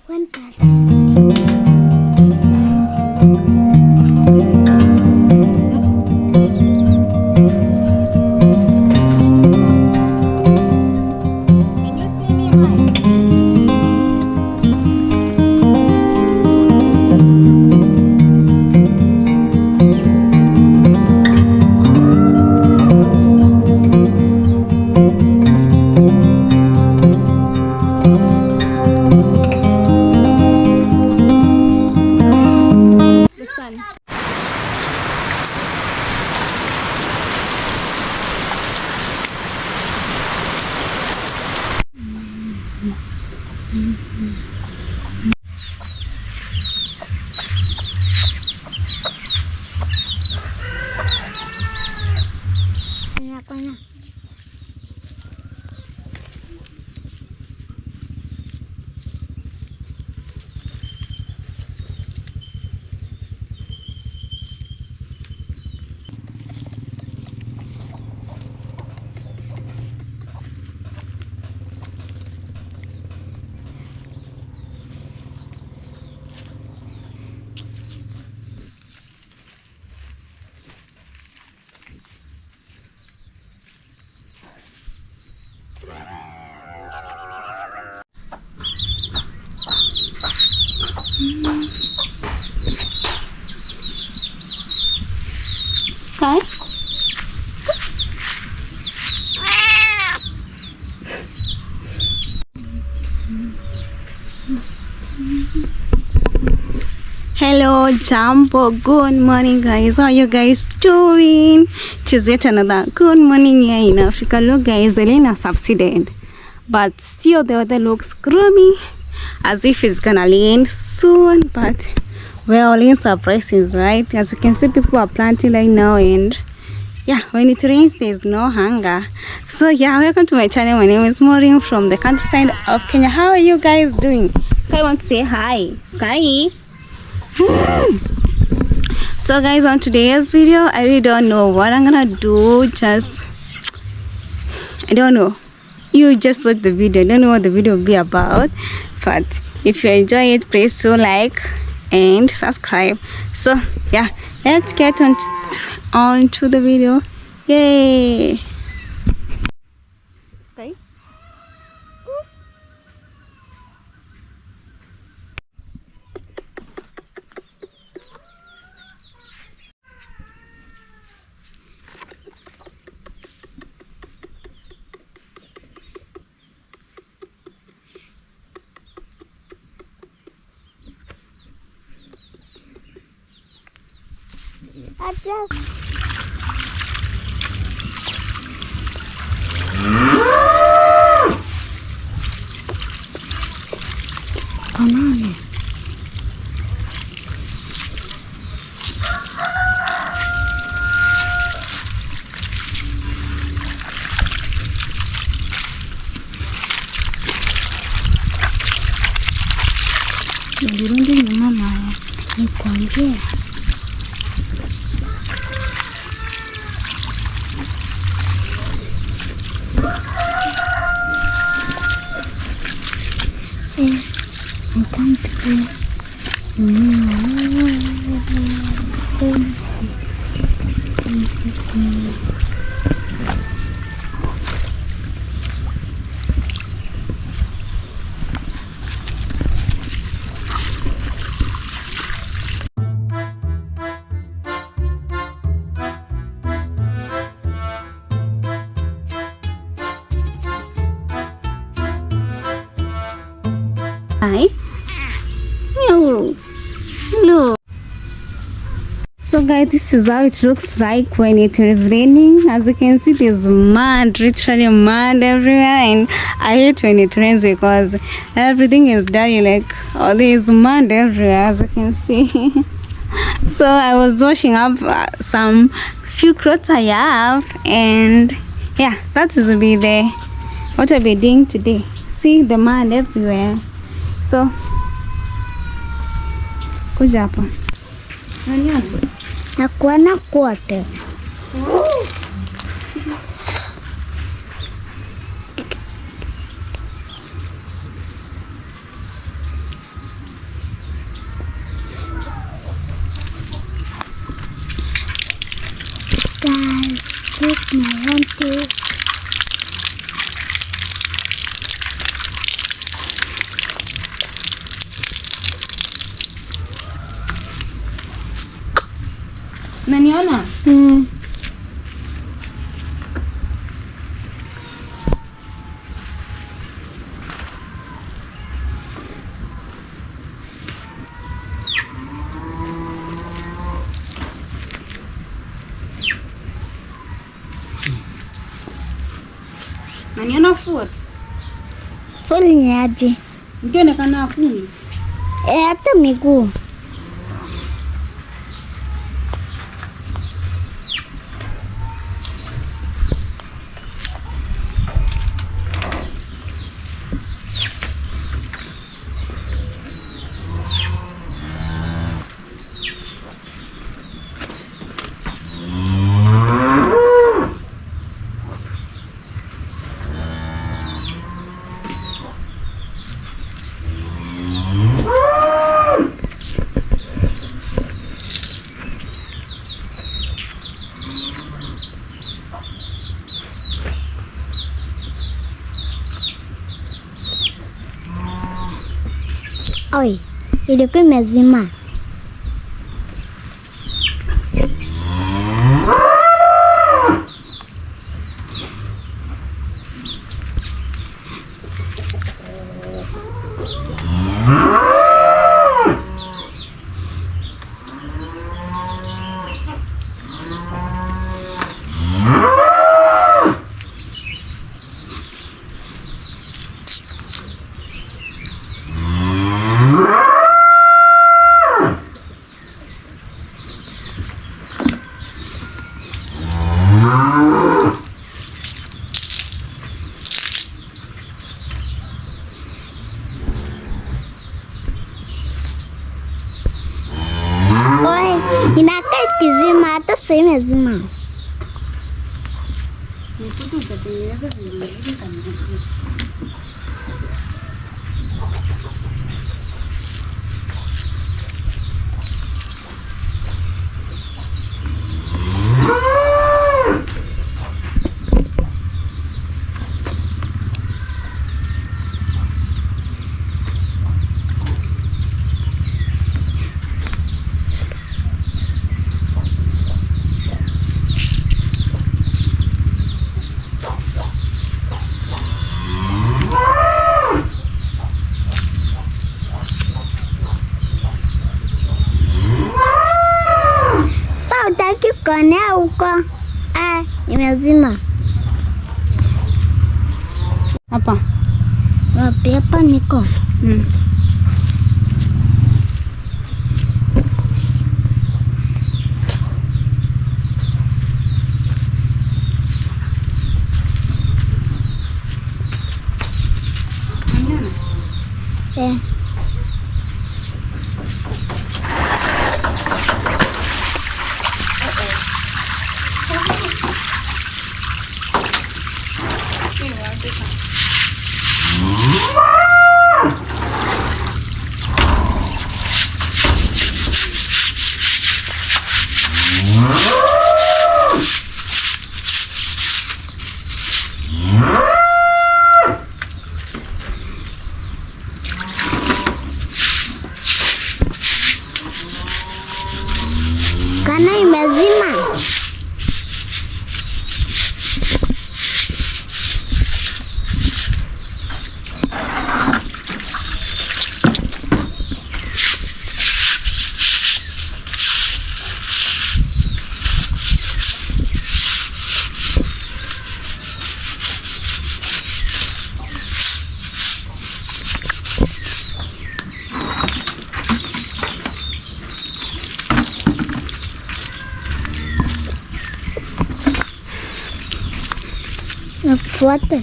1%. Can you see me high? The sun. Ako na. Sky? Hello, Jumbo. Good morning, guys. How are you guys doing? It is yet another good morning here in Africa. Look, guys, the rain has subsided, but still the weather looks gloomy, as if it's gonna rain soon. But we're all in surprises, right? As you can see, people are planting right now, and yeah, when it rains, there's no hunger. So yeah, welcome to my channel. My name is Maureen from the countryside of Kenya. How are you guys doing? Sky wants to say hi. Sky. So guys, on today's video, I really don't know what I'm gonna do. I don't know. You just watch the video. I don't know what the video will be about, but if you enjoy it, please do like and subscribe. So yeah, let's get on to the video. Yay! Sky. Goose. I just come on. Ndirudi na mama nikwambie. I can't do. Hi. Hello. Hello. So guys, this is how it looks like when it is raining. As you can see, there's mud, literally mud everywhere, and I hate when it rains because everything is dirty, like there's mud everywhere, as you can see. So I was washing up some few clothes I have, and yeah, that is will be what I'll be doing today. See the mud everywhere. So kuja hapa. Nakuona kote. I want to. Unaniona? Unaniona full? Full ni aje? Ikionekana full. Hata miguu. Oi, ilikuwa imezima. Inakaa ikizima hata sasa imezima. Mtoto utatengeneza vizuri kabisa. Konea huko. Imezima. Hapa. Wapi hapa niko? Kana imezima. Fuerte.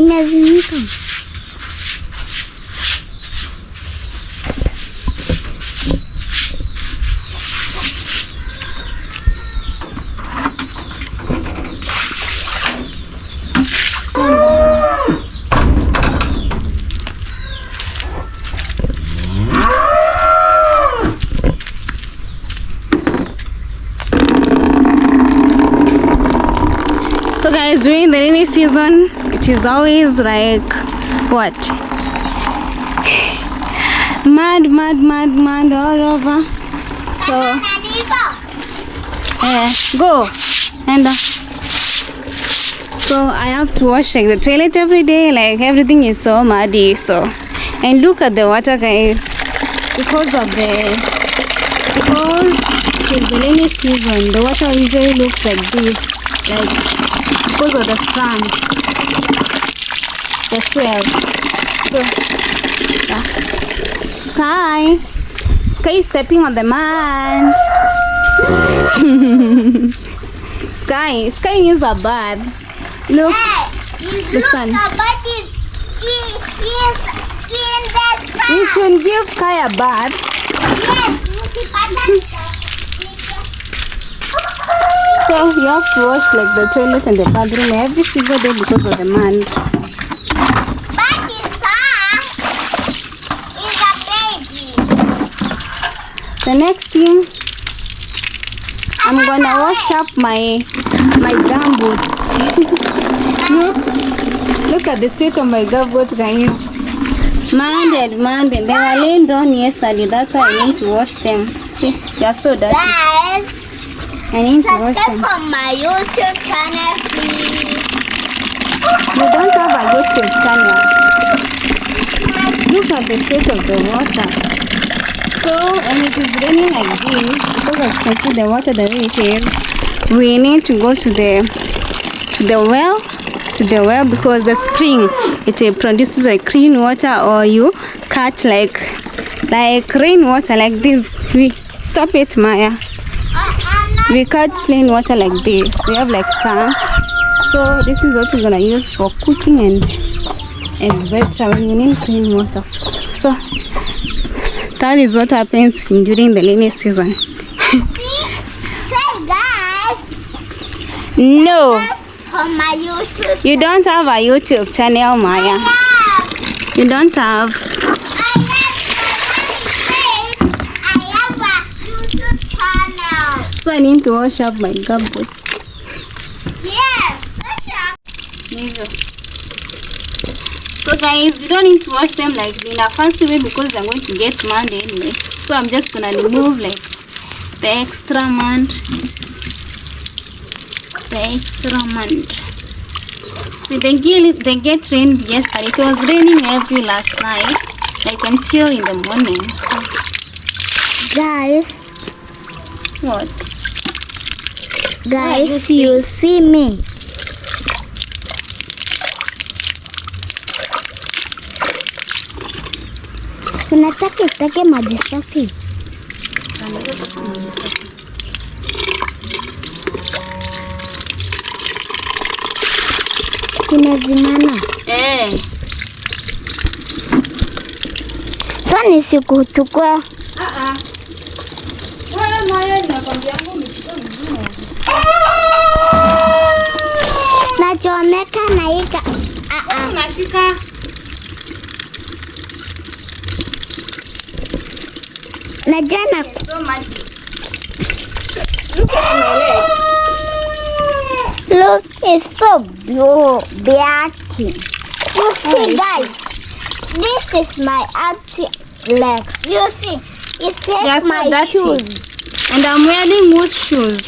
Imezimika. So guys, during the rainy season, it is always like what? Mud all over. So go and so I have to wash like the toilet every day. Like everything is so muddy. So and look at the water, guys, because it's the rainy season. The water usually looks like this, like because of the sun, the swell. So Sky is stepping on the mud. Sky needs a bath. Look, the sun. The bird is in the sun. We should give Sky a bath. Yes, So you have to wash like the toilet and the bathroom every single day because of the mud. but is a baby. The next thing, I'm gonna wash up my gum boots. Look at the state of my gum boots, guys. Mud. They were laying down yesterday. That's why I need to wash them. See, they are so dirty. Guys, I need to wash subscribe them. from my YouTube channel, please. You don't have a YouTube channel. Look at the state of the water. So when it is raining like this, because as you can see the water the way it is, we need to go to the well because the spring it produces like clean water, or you catch like rainwater like this. We stop it, Maya. We catch clean water like this. We have like tanks. So this is what we're gonna use for cooking and etc. when you need clean water. So that is what happens during the rainy season. Say, guys, No, on my YouTube. you don't have a YouTube channel, Maya. You don't have. I have a YouTube channel. So I need to wash up my gumboots. Yes. So guys, you don't need to wash them like in a fancy way because they're going to get mud anyway. So I'm just gonna remove like the extra mud. See, they get rained yesterday. It was raining every last night, like until in the morning. Guys, What? guys, you see me. Tunataka itake maji safi. Kuna zimana. So nisikuchukua. Nachomeka na ika. Unashika. Najua na So much. look, it's so beautiful. You see, guys, this is my auntie legs. You see, it's like They are so my dirty. shoes. And I'm wearing wood shoes.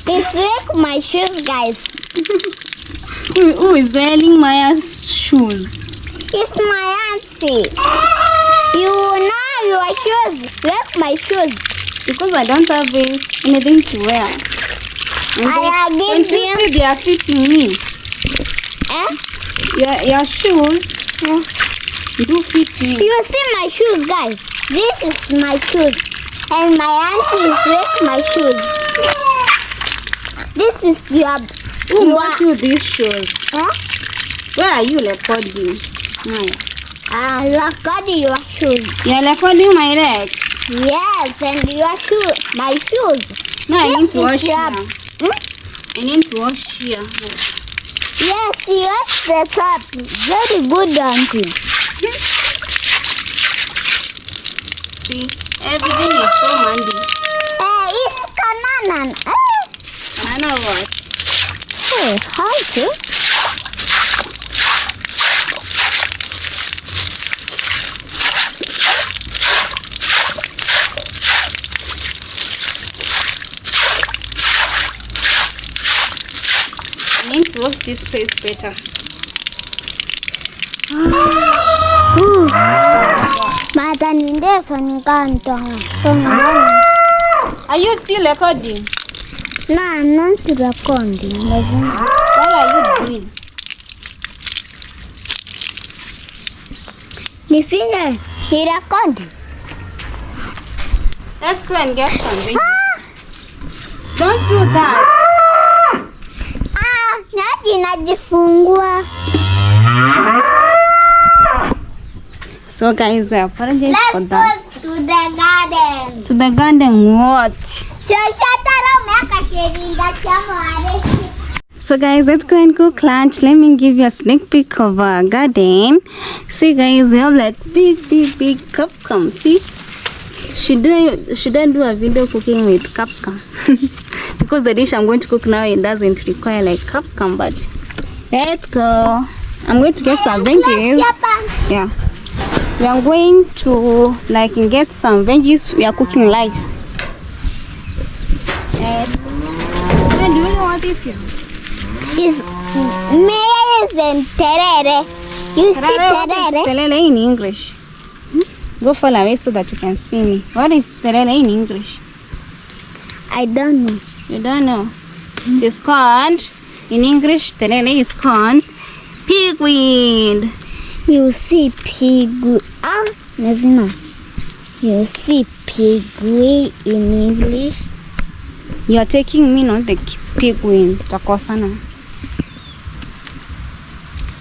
It's like my shoes, guys. Who is wearing Maya's shoes? It's my auntie. You know your shoes, like my shoes. Because I don't have anything to wear. And I and give you you. see they are fitting me. Your shoes do fit me. You see my shoes, guys. This is my shoes, and my auntie is with my shoes. This is your. Who bought you these shoes? Where are you recording? Maya. Recording your shoes. You're recording my legs. Yes, and your shoes. My shoes. No, I need to wash your... here. I need to wash here. Yes, yes, that's up. Very good, auntie. See, everything is so handy. It's banana. Banana what? Hey, how to? I need to wash this place better. Are you still recording? No, I'm not recording. What are you doing? He recording. Let's go and get some veggies. Don't do that. Najifungua. So guys, I apologize for that. Let's go to the garden. To the garden what? So guys, let's go and cook lunch. Let me give you a sneak peek of our garden. See guys, we have like big capsicum. See? Should I do a video cooking with capsicum? Because the dish I'm going to cook now, it doesn't require like capsicum, but let's go. I'm going to get some veggies. Yeah. We are going to like get some veggies. We are cooking rice. And do you know what this is? It's maize and terere. You see terere? Terere in English. Go far away so that you can see me. What is terere in English? I don't know. You don't know? It's called, in English, terere is called pigweed. You see pigweed. You see pigweed in English. You are taking me, not the pigweed. Takosana.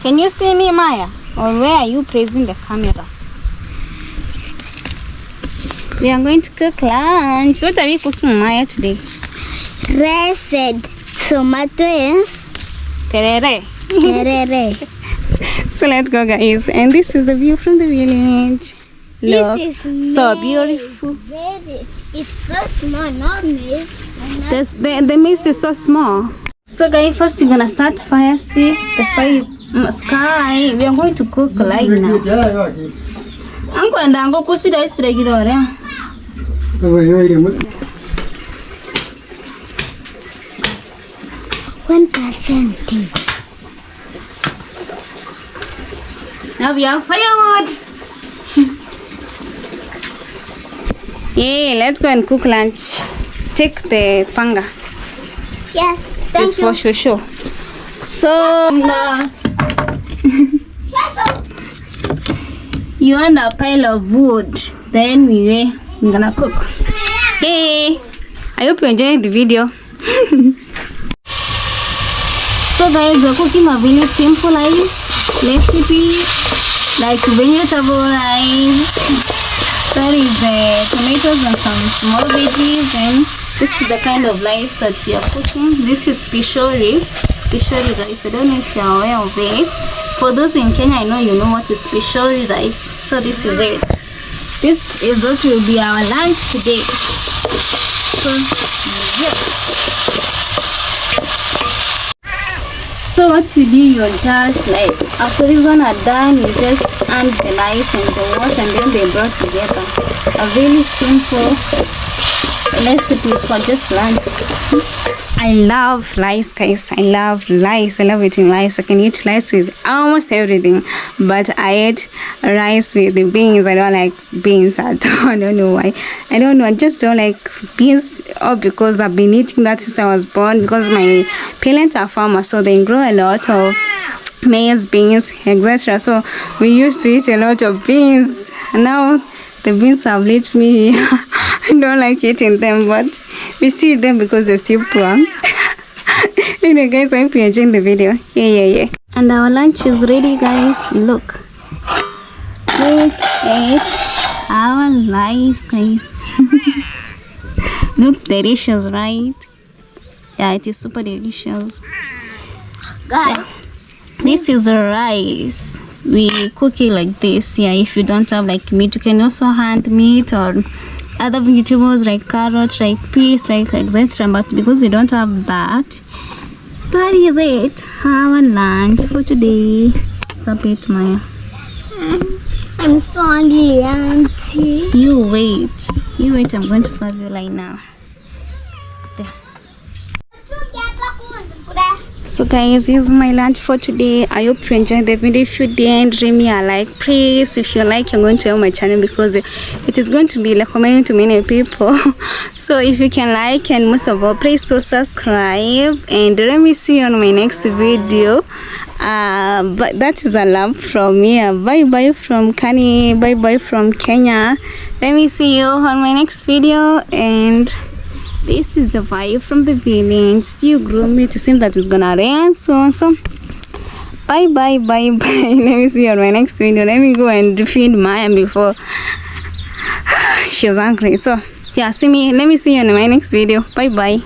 Can you see me, Maya? Or where are you praising the camera? We are going to cook lunch. What are we cooking, Maya, today? Rice and tomatoes. Terere. Terere. So let's go, guys. And this is the view from the village. Look, This is so beautiful. It's so small, not maize. The maize is so small. So guys, first you're gonna start fire. See, the fire is sky. We are going to cook right now. I'm going to go see this regular. 1%. Now we have firewood. Yeah, let's go and cook lunch. Take the panga. Yes, It's thank for you. shosho. So, you want a pile of wood. Then we're gonna cook. Hey, I hope you enjoyed the video. So guys, we're cooking a very simple rice recipe, like vegetable rice. That is tomatoes and some small veggies, and this is the kind of rice that we are cooking. This is pishori rice. I don't know if you are aware of it. For those in Kenya, I know you know what is pishori rice. So this is it. This is what will be our lunch today. So yes. So what you do, you're just like, after this one are done, you just add the rice and the water, and then they brought together. A very simple recipe for just lunch. I love rice, guys. I love rice. I love eating rice. I can eat rice with almost everything, but I eat rice with the beans. I don't like beans at all. I don't know why. I don't know. I just don't like beans, or because I've been eating that since I was born, because my parents are farmers, so they grow a lot of maize, beans, etc. So we used to eat a lot of beans. Now the beans have reached me. I don't like eating them, but we still eat them because they're still poor. Anyway guys, I hope you enjoyed the video. Yeah. And our lunch is ready, guys. Look at our rice, guys. Looks delicious, right? Yeah, it is super delicious. Guys, yeah. This is rice. We cook it like this. Yeah, if you don't have like meat, you can also hand meat or other vegetables like carrots, like peas, like etc. But because you don't have that, that is it. Our lunch for today. Stop it, Maya. I'm so hungry, Auntie. You wait. You wait. I'm going to serve you right now. So guys, this is my lunch for today. I hope you enjoyed the video. If you did, leave me a like, please. If you like, you're going to help my channel because it is going to be recommended to many people. So if you can like, and most of all, please to subscribe, and let me see you on my next video. But that is a love from me. Bye bye from Kani. Bye bye from Kenya. Let me see you on my next video. And this is the vibe from the village. Still gloomy. It seems that it's gonna rain soon. So bye bye bye bye. Let me see you on my next video. Let me go and feed Maya before she's hungry. So yeah, let me see you on my next video. Bye bye.